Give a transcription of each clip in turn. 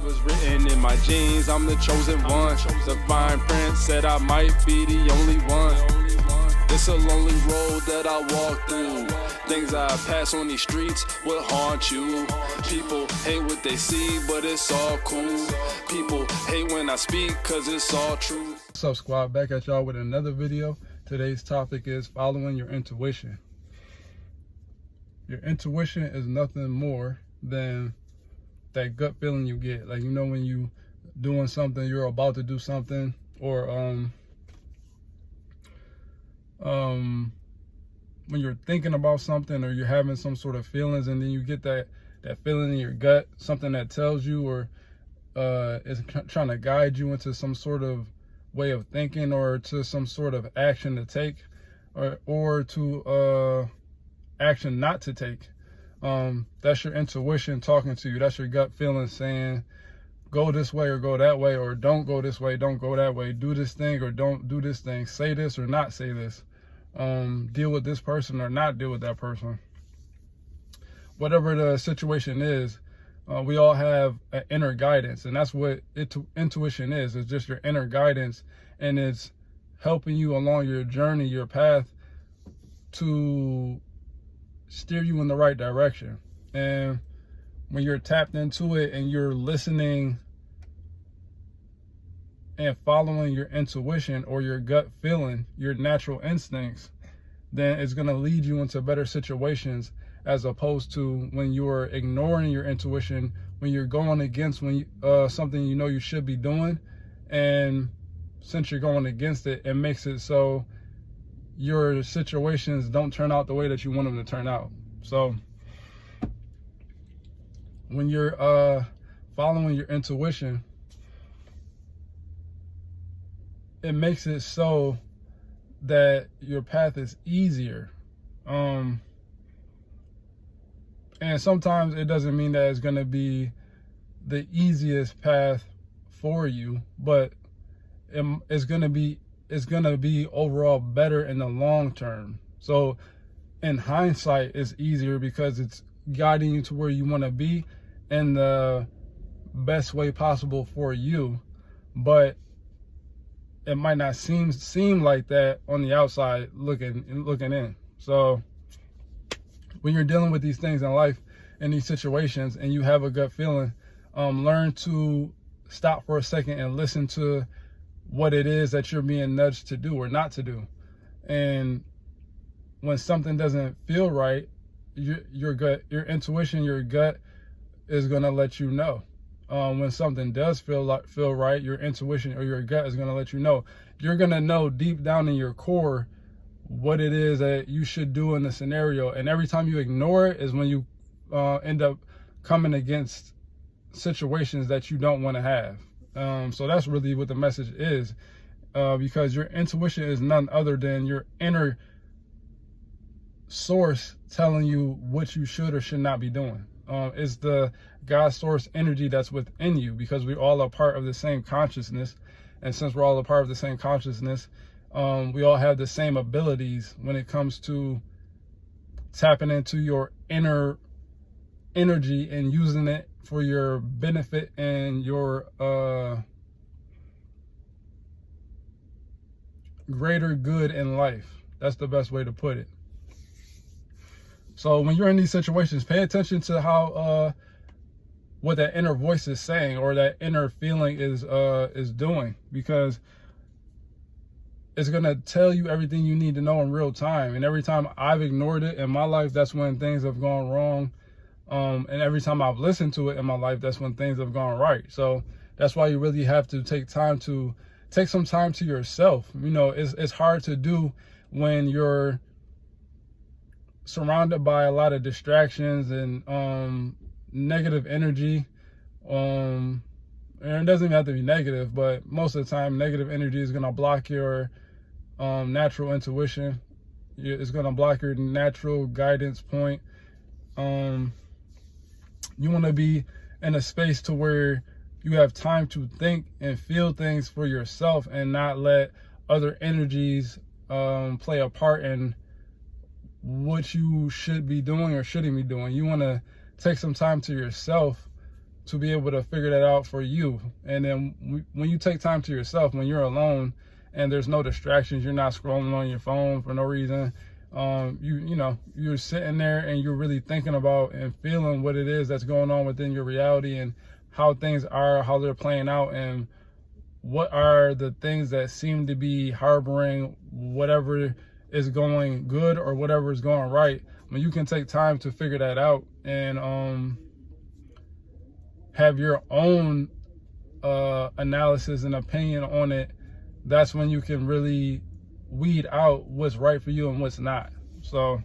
was written in my genes, I'm the chosen one. The fine print said I might be the only one. It's a lonely road that I walk through. Things I pass on these streets will haunt you. People hate what they see, but it's all cool. People hate when I speak, cause it's all true. What's up, squad? Back at y'all with another video. Today's topic is following your intuition. Your intuition is nothing more than that gut feeling you get. Like, you know, when you doing something, you're about to do something, or when you're thinking about something, or you're having some sort of feelings, and then you get that feeling in your gut, something that tells you or is trying to guide you into some sort of way of thinking, or to some sort of action to take, or to action not to take. That's your intuition talking to you. That's your gut feeling saying, go this way or go that way, or don't go this way, don't go that way, do this thing or don't do this thing, say this or not say this, deal with this person or not deal with that person. Whatever the situation is, we all have an inner guidance, and that's what intuition is. It's just your inner guidance, and it's helping you along your journey, your path, to steer you in the right direction. And when you're tapped into it and you're listening and following your intuition or your gut feeling, your natural instincts, then it's going to lead you into better situations, as opposed to when you're ignoring your intuition, when you're going against something you know you should be doing. And since you're going against it, it makes it so your situations don't turn out the way that you want them to turn out. So when you're following your intuition, it makes it so that your path is easier. And sometimes it doesn't mean that it's going to be the easiest path for you, but it's going to be overall better in the long term. So in hindsight, it's easier because it's guiding you to where you want to be in the best way possible for you, but it might not seem like that on the outside looking in. So when you're dealing with these things in life, in these situations, and you have a gut feeling, learn to stop for a second and listen to what it is that you're being nudged to do or not to do. And when something doesn't feel right, your gut, your intuition, your gut is going to let you know. When something does feel right, your intuition or your gut is going to let you know. You're going to know deep down in your core what it is that you should do in the scenario. And every time you ignore it is when you end up coming against situations that you don't want to have. So that's really what the message is, because your intuition is none other than your inner source telling you what you should or should not be doing. It's the God source energy that's within you, because we all are part of the same consciousness. And since we're all a part of the same consciousness, we all have the same abilities when it comes to tapping into your inner energy and using it for your benefit and your greater good in life. That's the best way to put it. So when you're in these situations, pay attention to how what that inner voice is saying, or that inner feeling is doing, because it's going to tell you everything you need to know in real time. And every time I've ignored it in my life, that's when things have gone wrong. And every time I've listened to it in my life, that's when things have gone right. So that's why you really have to take some time to yourself. You know, it's hard to do when you're surrounded by a lot of distractions and negative energy. And it doesn't even have to be negative, but most of the time negative energy is going to block your natural intuition. It's going to block your natural guidance point. You want to be in a space to where you have time to think and feel things for yourself, and not let other energies play a part in what you should be doing or shouldn't be doing. You want to take some time to yourself to be able to figure that out for you. And then when you take time to yourself, when you're alone and there's no distractions, you're not scrolling on your phone for no reason. You're sitting there and you're really thinking about and feeling what it is that's going on within your reality and how things are, how they're playing out, and what are the things that seem to be harboring whatever is going good or whatever is going right. When you can take time to figure that out and have your own analysis and opinion on it, that's when you can really weed out what's right for you and what's not. So,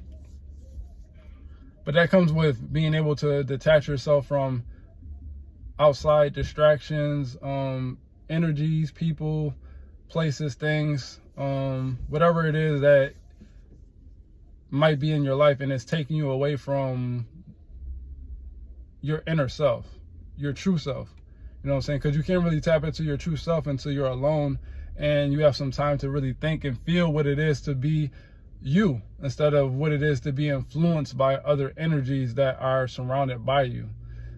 but that comes with being able to detach yourself from outside distractions, energies, people, places, things, whatever it is that might be in your life and it's taking you away from your inner self, your true self. You know what I'm saying? Because you can't really tap into your true self until you're alone and you have some time to really think and feel what it is to be you instead of what it is to be influenced by other energies that are surrounded by you.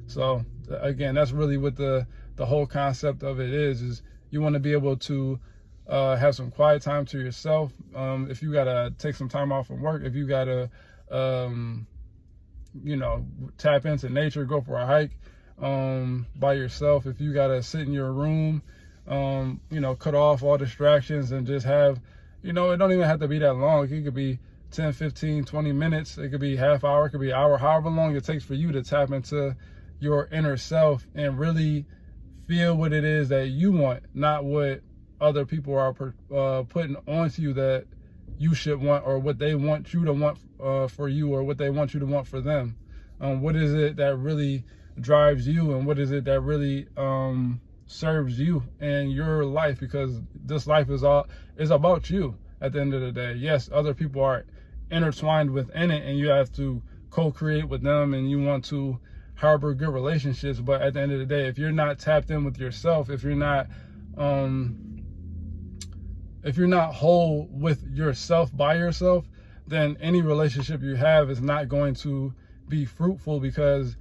So again, that's really what the whole concept of it is you want to be able to have some quiet time to yourself. If you gotta take some time off from work, if you gotta tap into nature, go for a hike by yourself, if you gotta sit in your room, cut off all distractions and just have, it don't even have to be that long. It could be 10, 15, 20 minutes. It could be half hour, it could be an hour, however long it takes for you to tap into your inner self and really feel what it is that you want, not what other people are putting onto you that you should want, or what they want you to want for you, or what they want you to want for them. What is it that really drives you, and what is it that really serves you and your life? Because this life is about you at the end of the day. Yes, other people are intertwined within it and you have to co-create with them and you want to harbor good relationships, but at the end of the day, if you're not tapped in with yourself, if you're not whole with yourself by yourself, then any relationship you have is not going to be fruitful, because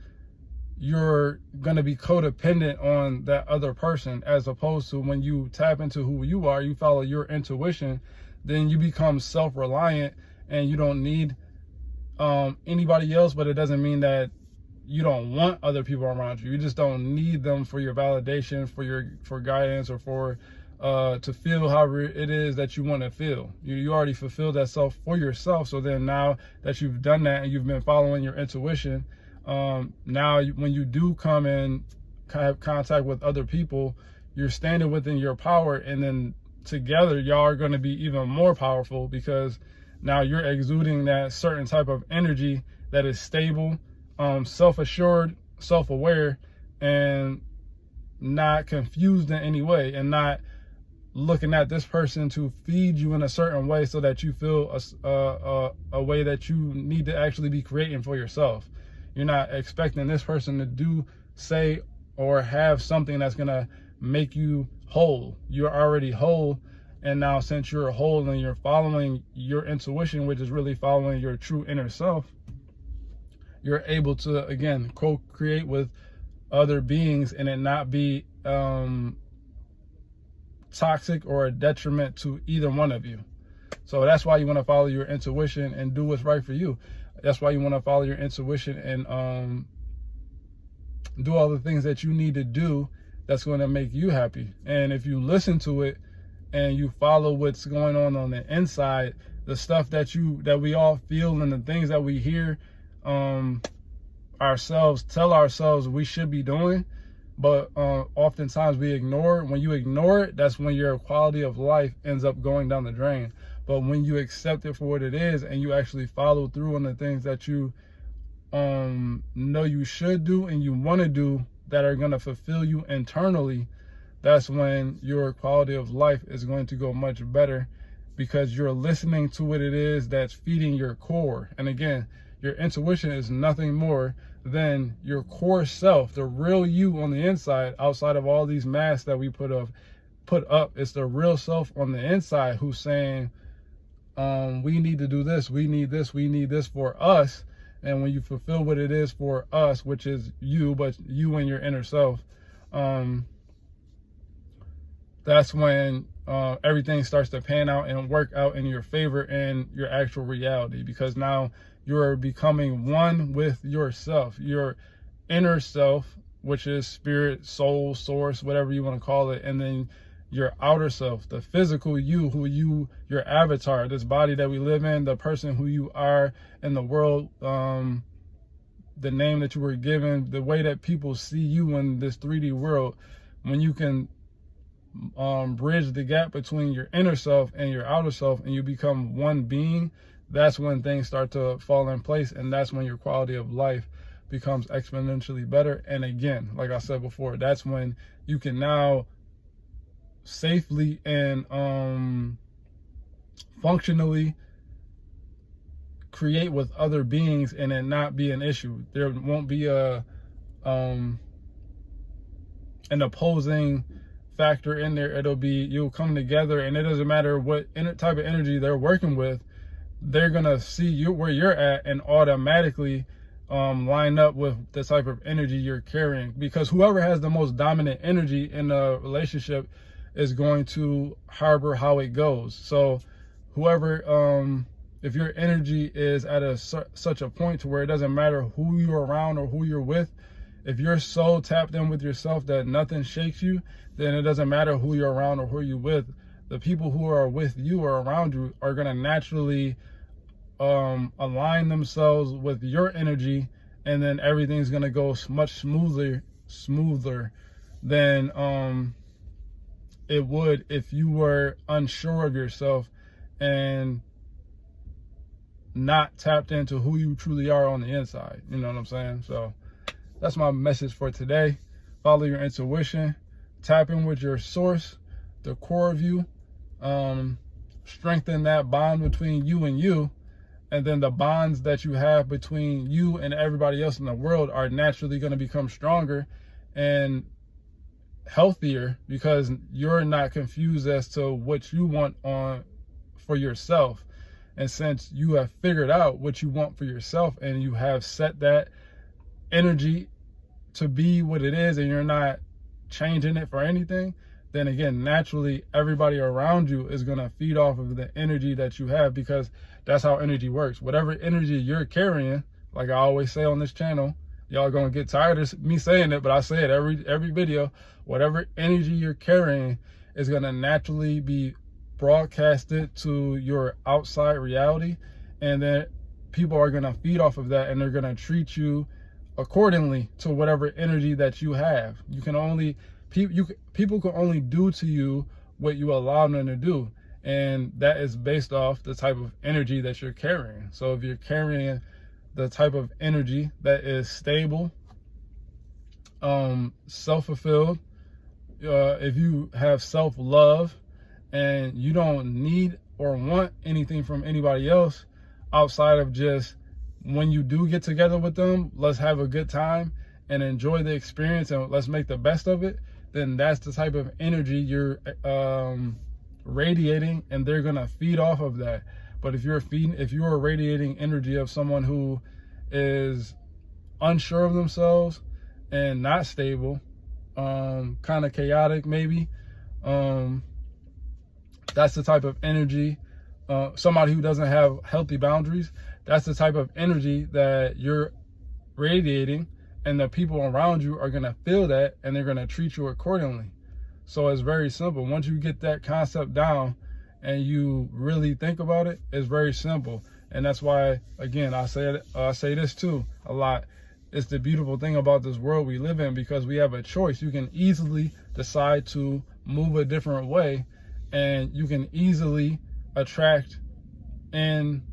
you're going to be codependent on that other person, as opposed to when you tap into who you are, you follow your intuition, then you become self-reliant and you don't need anybody else. But it doesn't mean that you don't want other people around you. You just don't need them for your validation, for guidance, or for to feel however it is that you want to feel. You already fulfilled that self for yourself. So then now that you've done that and you've been following your intuition, now when you do come in have contact with other people, you're standing within your power, and then together y'all are going to be even more powerful, because now you're exuding that certain type of energy that is stable, self-assured, self-aware, and not confused in any way, and not looking at this person to feed you in a certain way so that you feel a way that you need to actually be creating for yourself. You're not expecting this person to do, say, or have something that's going to make you whole. You're already whole. And now since you're whole and you're following your intuition, which is really following your true inner self, you're able to, again, co-create with other beings and it not be toxic or a detriment to either one of you. So that's why you want to follow your intuition and do what's right for you. That's why you want to follow your intuition and do all the things that you need to do that's going to make you happy. And if you listen to it and you follow what's going on the inside, the stuff that we all feel and the things that we hear ourselves tell ourselves we should be doing, but oftentimes we ignore. When you ignore it, that's when your quality of life ends up going down the drain. But when you accept it for what it is and you actually follow through on the things that you know you should do and you want to do that are going to fulfill you internally, that's when your quality of life is going to go much better, because you're listening to what it is that's feeding your core. And again, your intuition is nothing more than your core self, the real you on the inside, outside of all these masks that we put up. It's the real self on the inside who's saying, we need to do this, we need this for us. And when you fulfill what it is for us, which is you, but you and your inner self, that's when everything starts to pan out and work out in your favor in your actual reality, because now you're becoming one with yourself, your inner self, which is spirit, soul, source, whatever you want to call it, and then your outer self, the physical you, your avatar, this body that we live in, the person who you are in the world, the name that you were given, the way that people see you in this 3D world. When you can bridge the gap between your inner self and your outer self, and you become one being, that's when things start to fall in place, and that's when your quality of life becomes exponentially better. And again, like I said before, that's when you can now safely and functionally create with other beings and it not be an issue. There won't be an opposing factor in there. It'll be, you'll come together, and it doesn't matter what type of energy they're working with, they're gonna see you where you're at and automatically line up with the type of energy you're carrying, because whoever has the most dominant energy in a relationship is going to harbor how it goes. So whoever, if your energy is at such a point to where it doesn't matter who you're around or who you're with, if you're so tapped in with yourself that nothing shakes you, then it doesn't matter who you're around or who you're with. The people who are with you or around you are going to naturally align themselves with your energy, and then everything's going to go much smoother than it would if you were unsure of yourself and not tapped into who you truly are on the inside. You know what I'm saying? So that's my message for today. Follow your intuition, tap in with your source, the core of you, strengthen that bond between you and you, and then the bonds that you have between you and everybody else in the world are naturally going to become stronger and healthier, because you're not confused as to what you want for yourself. And since you have figured out what you want for yourself and you have set that energy to be what it is, and you're not changing it for anything, then again, naturally, everybody around you is going to feed off of the energy that you have, because that's how energy works. Whatever energy you're carrying, like I always say on this channel, y'all going to get tired of me saying it, but I say it every video, whatever energy you're carrying is going to naturally be broadcasted to your outside reality, and then people are going to feed off of that, and they're going to treat you accordingly to whatever energy that you have. You can only people can only do to you what you allow them to do, and that is based off the type of energy that you're carrying. So if you're carrying the type of energy that is stable, self-fulfilled, if you have self-love and you don't need or want anything from anybody else outside of just when you do get together with them, let's have a good time and enjoy the experience and let's make the best of it, then that's the type of energy you're radiating, and they're gonna feed off of that. But if you're radiating energy of someone who is unsure of themselves and not stable, kind of chaotic maybe, that's the type of energy, somebody who doesn't have healthy boundaries, that's the type of energy that you're radiating, and the people around you are going to feel that, and they're going to treat you accordingly. So it's very simple. Once you get that concept down and you really think about it, it's very simple. And that's why, again, I say this too a lot. It's the beautiful thing about this world we live in, because we have a choice. You can easily decide to move a different way, and you can easily attract in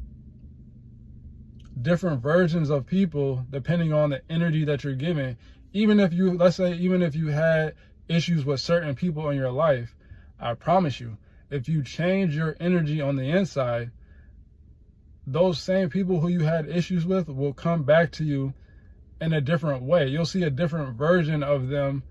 different versions of people depending on the energy that you're giving. Even if you, let's say, even if you had issues with certain people in your life, I promise you, if you change your energy on the inside, those same people who you had issues with will come back to you in a different way. You'll see a different version of them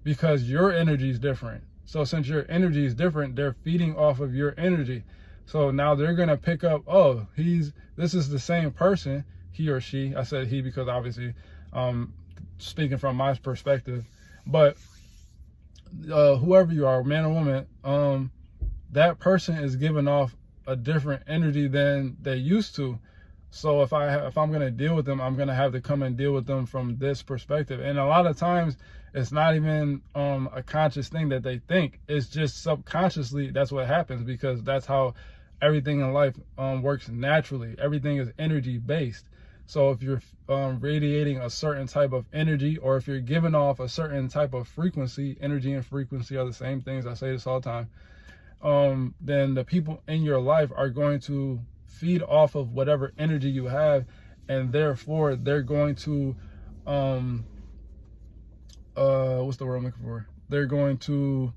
because your energy is different. So since your energy is different, they're feeding off of your energy. So now they're going to pick up, oh, this is the same person. he or she. I said he because obviously speaking from my perspective, but whoever you are, man or woman, that person is giving off a different energy than they used to. So if I'm going to deal with them, I'm going to have to come and deal with them from this perspective. And a lot of times it's not even a conscious thing that they think. It's just subconsciously that's what happens, because that's how everything in life works naturally. Everything is energy based. So if you're radiating a certain type of energy, or if you're giving off a certain type of frequency, energy and frequency are the same things. I say this all the time. Then the people in your life are going to feed off of whatever energy you have, and therefore they're going to what's the word I'm looking for? They're going to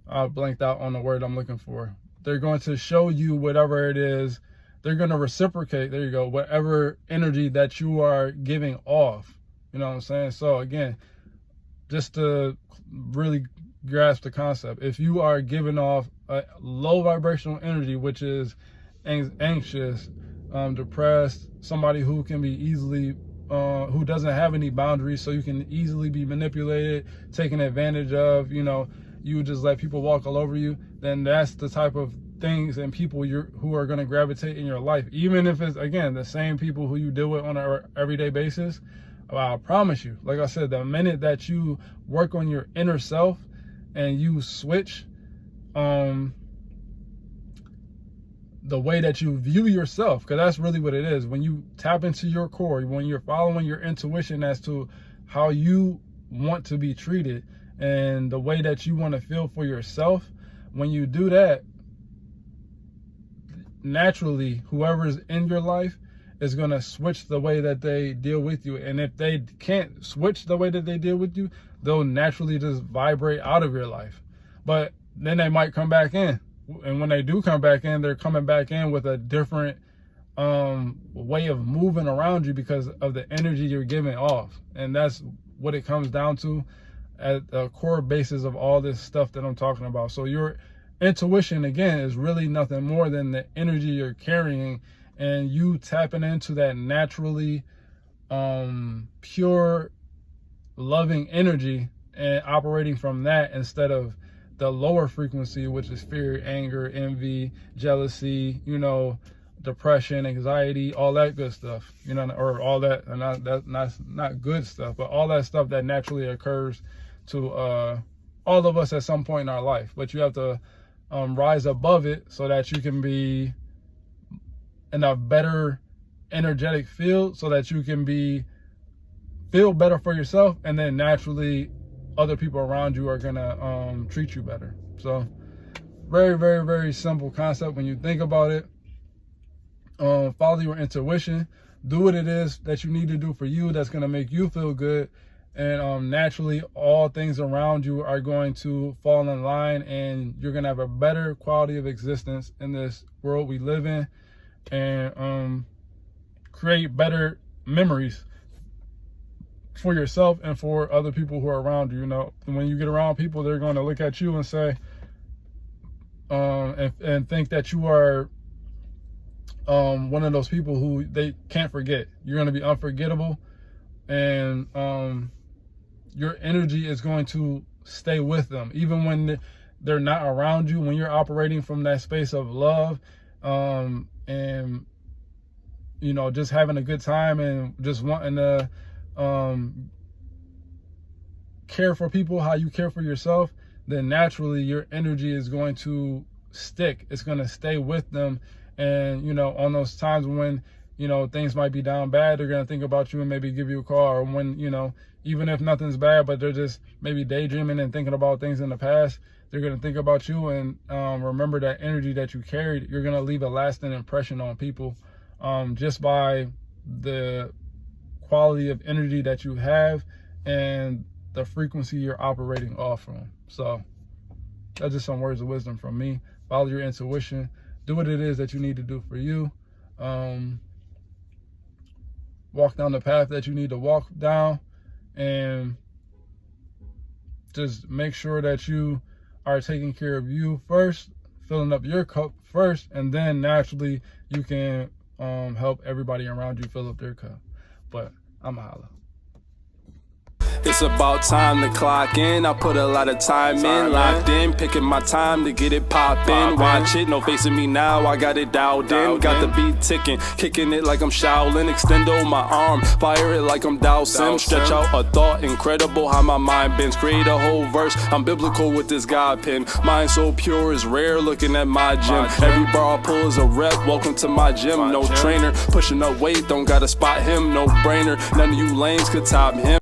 I blanked out on the word I'm looking for. They're going to show you whatever it is. They're going to reciprocate, there you go, whatever energy that you are giving off. You know what I'm saying? So again, just to really grasp the concept, if you are giving off a low vibrational energy, which is anxious, depressed, somebody who can be easily who doesn't have any boundaries, so you can easily be manipulated, taken advantage of, you just let people walk all over you, then that's the type of things and people who are going to gravitate in your life. Even if it's, again, the same people who you deal with on an everyday basis, I promise you, like I said, the minute that you work on your inner self and you switch the way that you view yourself, because that's really what it is. When you tap into your core, when you're following your intuition as to how you want to be treated and the way that you want to feel for yourself, when you do that, naturally, whoever's in your life is going to switch the way that they deal with you. And if they can't switch the way that they deal with you, they'll naturally just vibrate out of your life. But then they might come back in. And when they do come back in, they're coming back in with a different way of moving around you because of the energy you're giving off. And that's what it comes down to at the core basis of all this stuff that I'm talking about. So your intuition, again, is really nothing more than the energy you're carrying, and you tapping into that naturally pure, loving energy and operating from that instead of the lower frequency, which is fear, anger, envy, jealousy, depression, anxiety, all that good stuff, or all that, and that's not good stuff, but all that stuff that naturally occurs to all of us at some point in our life. But you have to rise above it so that you can be in a better energetic field, so that you can feel better for yourself, and then naturally other people around you are gonna treat you better. So very, very, very simple concept when you think about it. Follow your intuition, do what it is that you need to do for you that's gonna make you feel good, and naturally all things around you are going to fall in line, and you're gonna have a better quality of existence in this world we live in, and create better memories for yourself and for other people who are around you. When you get around people, they're going to look at you and say and think that you are one of those people who they can't forget. You're going to be unforgettable, and your energy is going to stay with them even when they're not around you. When you're operating from that space of love, and just having a good time and just wanting to care for people how you care for yourself, then naturally your energy is going to stick. It's going to stay with them. And on those times when things might be down bad, they're going to think about you and maybe give you a call. Or when even if nothing's bad, but they're just maybe daydreaming and thinking about things in the past, they're going to think about you and remember that energy that you carried. You're going to leave a lasting impression on people just by the quality of energy that you have and the frequency you're operating off from. So that's just some words of wisdom from me. Follow your intuition, do what it is that you need to do for you, walk down the path that you need to walk down, and just make sure that you are taking care of you first, filling up your cup first, and then naturally you can help everybody around you fill up their cup. But I'm a holla. It's about time to clock in. I put a lot of time in, locked in, picking my time to get it poppin'. Watch it, no facing me now, I got it dialed in. Got the beat ticking, kicking it like I'm Shaolin. Extend on my arm, fire it like I'm Dow Sim. Stretch out a thought, incredible how my mind bends. Create a whole verse, I'm biblical with this God pen. Mind so pure is rare, looking at my gym. Every bar I pull is a rep, welcome to my gym. No trainer, pushing up weight, don't gotta spot him, no brainer. None of you lames could top him.